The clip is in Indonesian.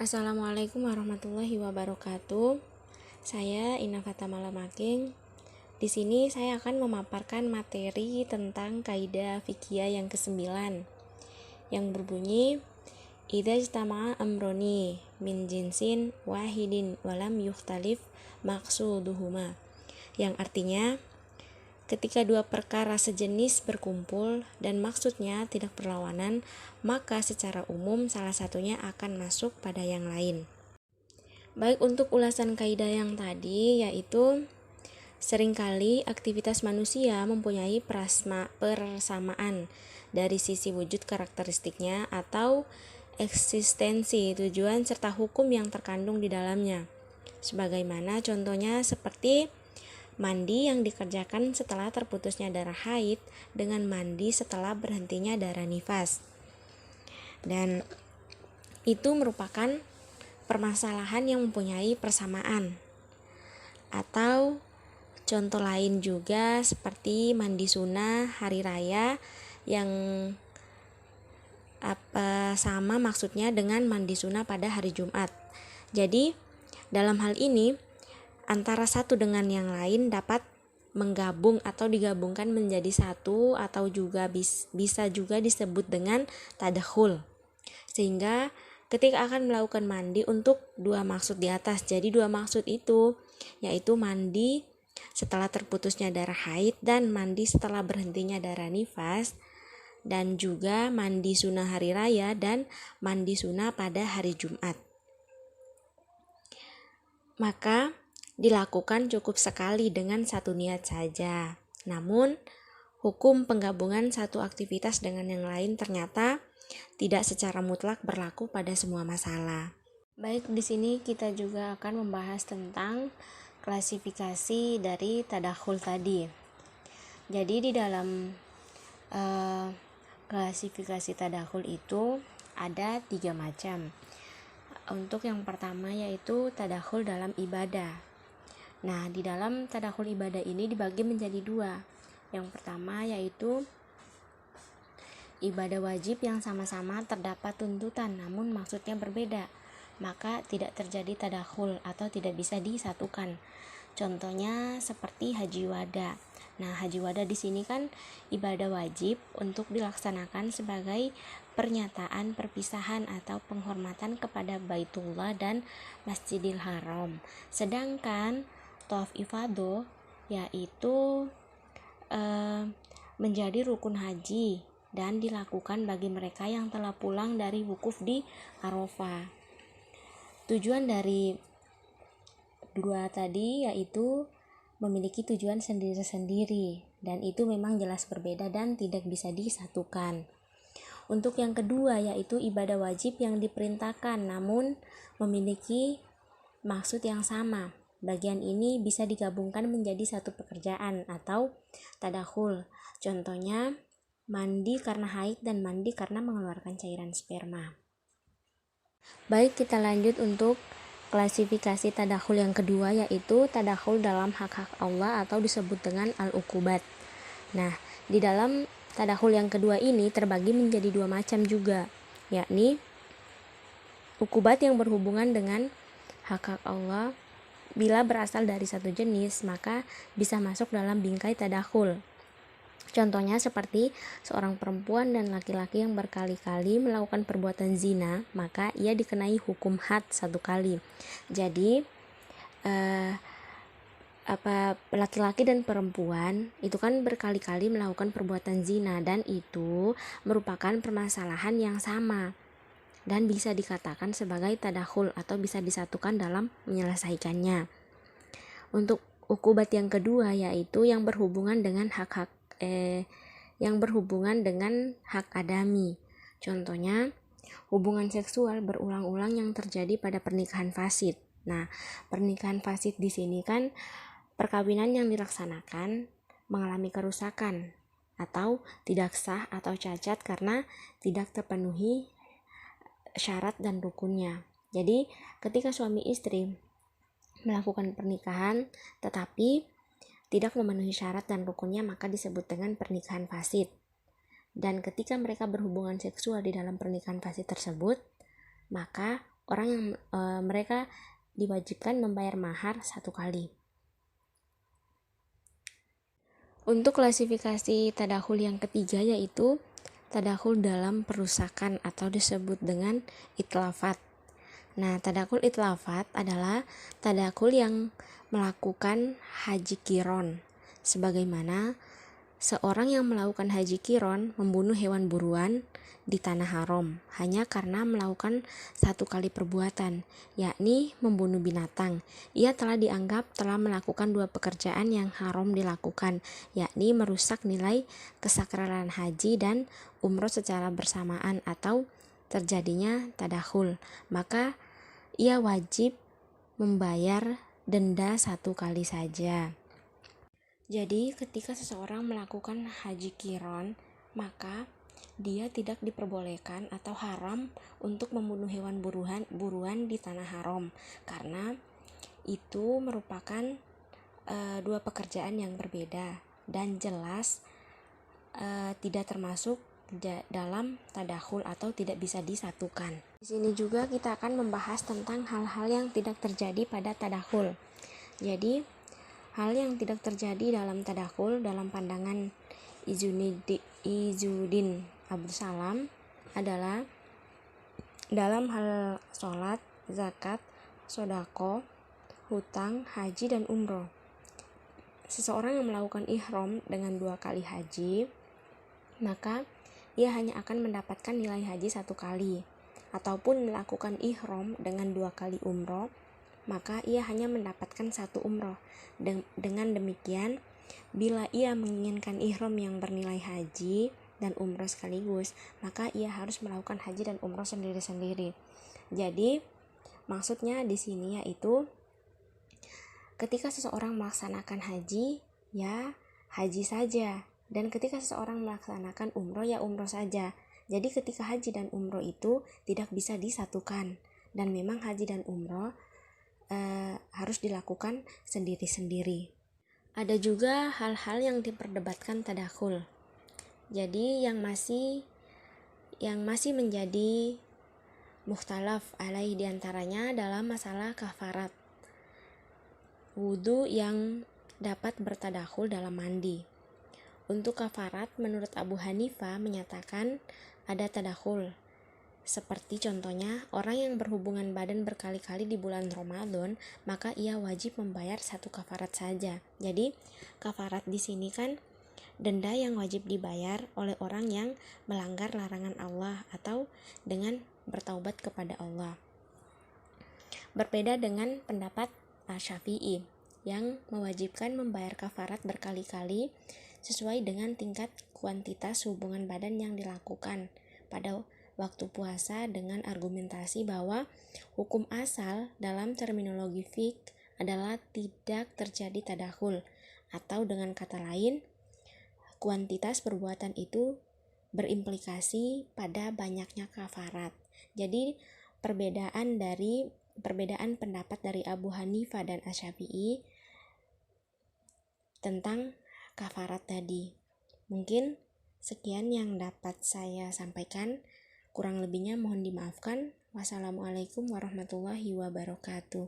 Assalamualaikum warahmatullahi wabarakatuh. Saya Ina Fatamala Making. Di sini saya akan memaparkan materi tentang kaidah fikih yang ke-9 yang berbunyi idza ijtama'a amroni min jinsin wahidin walam yukhtalif maqsuduhuma, yang artinya ketika dua perkara sejenis berkumpul dan maksudnya tidak berlawanan, maka secara umum salah satunya akan masuk pada yang lain. Baik, untuk ulasan kaidah yang tadi, yaitu seringkali aktivitas manusia mempunyai persamaan dari sisi wujud karakteristiknya atau eksistensi, tujuan, serta hukum yang terkandung di dalamnya. Sebagaimana contohnya seperti mandi yang dikerjakan setelah terputusnya darah haid dengan mandi setelah berhentinya darah nifas. Dan itu merupakan permasalahan yang mempunyai persamaan. Atau contoh lain juga seperti mandi sunnah hari raya yang sama maksudnya dengan mandi sunnah pada hari Jumat. Jadi dalam hal ini antara satu dengan yang lain dapat menggabung atau digabungkan menjadi satu, atau juga bisa juga disebut dengan tadakhul. Sehingga ketika akan melakukan mandi untuk dua maksud di atas. Jadi dua maksud itu yaitu mandi setelah terputusnya darah haid dan mandi setelah berhentinya darah nifas, dan juga mandi sunnah hari raya dan mandi sunnah pada hari Jumat. Maka dilakukan cukup sekali dengan satu niat saja. Namun, hukum penggabungan satu aktivitas dengan yang lain ternyata tidak secara mutlak berlaku pada semua masalah. Baik, di sini kita juga akan membahas tentang klasifikasi dari tadakhul tadi. Jadi di dalam klasifikasi tadakhul itu ada 3 macam. Untuk yang pertama yaitu tadakhul dalam ibadah. Nah, di dalam tadakhul ibadah ini dibagi menjadi 2. Yang pertama yaitu ibadah wajib yang sama-sama terdapat tuntutan namun maksudnya berbeda, maka tidak terjadi tadakhul atau tidak bisa disatukan. Contohnya seperti haji wada. Nah, haji wada di sini kan ibadah wajib untuk dilaksanakan sebagai pernyataan perpisahan atau penghormatan kepada Baitullah dan Masjidil Haram. Sedangkan tawaf ifadah yaitu menjadi rukun haji dan dilakukan bagi mereka yang telah pulang dari wukuf di Arafah. Tujuan dari 2 tadi yaitu memiliki tujuan sendiri-sendiri, dan itu memang jelas berbeda dan tidak bisa disatukan. Untuk yang kedua yaitu ibadah wajib yang diperintahkan namun memiliki maksud yang sama. Bagian ini bisa digabungkan menjadi satu pekerjaan atau tadakhul. Contohnya mandi karena haid dan mandi karena mengeluarkan cairan sperma. Baik, kita lanjut untuk klasifikasi tadakhul yang kedua yaitu tadakhul dalam hak-hak Allah atau disebut dengan al-uqubat. Nah, di dalam tadakhul yang kedua ini terbagi menjadi 2 macam juga, yakni uqubat yang berhubungan dengan hak-hak Allah bila berasal dari satu jenis, maka bisa masuk dalam bingkai tadakhul. Contohnya seperti seorang perempuan dan laki-laki yang berkali-kali melakukan perbuatan zina, maka ia dikenai hukum had 1 kali. Jadi laki-laki dan perempuan itu kan berkali-kali melakukan perbuatan zina, dan itu merupakan permasalahan yang sama dan bisa dikatakan sebagai tadakhul atau bisa disatukan dalam menyelesaikannya. Untuk uqubat yang kedua yaitu yang berhubungan dengan hak adami. Contohnya hubungan seksual berulang-ulang yang terjadi pada pernikahan fasid. Nah, pernikahan fasid di sini kan perkawinan yang dilaksanakan mengalami kerusakan atau tidak sah atau cacat karena tidak terpenuhi syarat dan rukunnya. Jadi ketika suami istri melakukan pernikahan tetapi tidak memenuhi syarat dan rukunnya, maka disebut dengan pernikahan fasid. Dan ketika mereka berhubungan seksual di dalam pernikahan fasid tersebut, maka orang yang mereka diwajibkan membayar mahar 1 kali. Untuk klasifikasi tadakhul yang ketiga yaitu tadakhul dalam perusakan atau disebut dengan itlafat. Nah, tadakhul itlafat adalah tadakhul yang melakukan haji qiron, sebagaimana seorang yang melakukan haji qiron membunuh hewan buruan di tanah haram hanya karena melakukan 1 kali perbuatan, yakni membunuh binatang. Ia telah dianggap telah melakukan 2 pekerjaan yang haram dilakukan, yakni merusak nilai kesakralan haji dan umroh secara bersamaan atau terjadinya tadakhul. Maka ia wajib membayar denda 1 kali saja. Jadi ketika seseorang melakukan haji qiron, maka dia tidak diperbolehkan atau haram untuk membunuh hewan buruan di tanah haram, karena itu merupakan 2 pekerjaan yang berbeda dan jelas tidak termasuk dalam tadakhul atau tidak bisa disatukan. Di sini juga kita akan membahas tentang hal-hal yang tidak terjadi pada tadakhul. Jadi hal yang tidak terjadi dalam tadakhul dalam pandangan Izzuddin Abdul Salam adalah dalam hal sholat, zakat, sodako, hutang, haji, dan umroh. Seseorang yang melakukan ihram dengan 2 kali haji, maka ia hanya akan mendapatkan nilai haji 1 kali. Ataupun melakukan ihram dengan 2 kali umroh, maka ia hanya mendapatkan 1 umroh. Dengan demikian, bila ia menginginkan ihram yang bernilai haji dan umroh sekaligus, maka ia harus melakukan haji dan umroh sendiri-sendiri. Jadi, maksudnya di sini yaitu ketika seseorang melaksanakan haji, ya haji saja. Dan ketika seseorang melaksanakan umroh, ya umroh saja. Jadi ketika haji dan umroh itu tidak bisa disatukan. Dan memang haji dan umroh harus dilakukan sendiri-sendiri. Ada juga hal-hal yang diperdebatkan tadakhul. Jadi yang masih menjadi mukhtalaf alaih diantaranya dalam masalah kafarat wudu yang dapat bertadakhul dalam mandi. Untuk kafarat, menurut Abu Hanifah menyatakan ada tadakhul. Seperti contohnya, orang yang berhubungan badan berkali-kali di bulan Ramadan, maka ia wajib membayar 1 kafarat saja. Jadi, kafarat di sini kan denda yang wajib dibayar oleh orang yang melanggar larangan Allah atau dengan bertaubat kepada Allah. Berbeda dengan pendapat Syafi'i yang mewajibkan membayar kafarat berkali-kali sesuai dengan tingkat kuantitas hubungan badan yang dilakukan pada waktu puasa dengan argumentasi bahwa hukum asal dalam terminologi fiqh adalah tidak terjadi tadakhul, atau dengan kata lain, kuantitas perbuatan itu berimplikasi pada banyaknya kafarat. Jadi perbedaan pendapat dari Abu Hanifah dan Asy-Syafi'i tentang kafarat tadi. Mungkin sekian yang dapat saya sampaikan, kurang lebihnya mohon dimaafkan. Wassalamualaikum warahmatullahi wabarakatuh.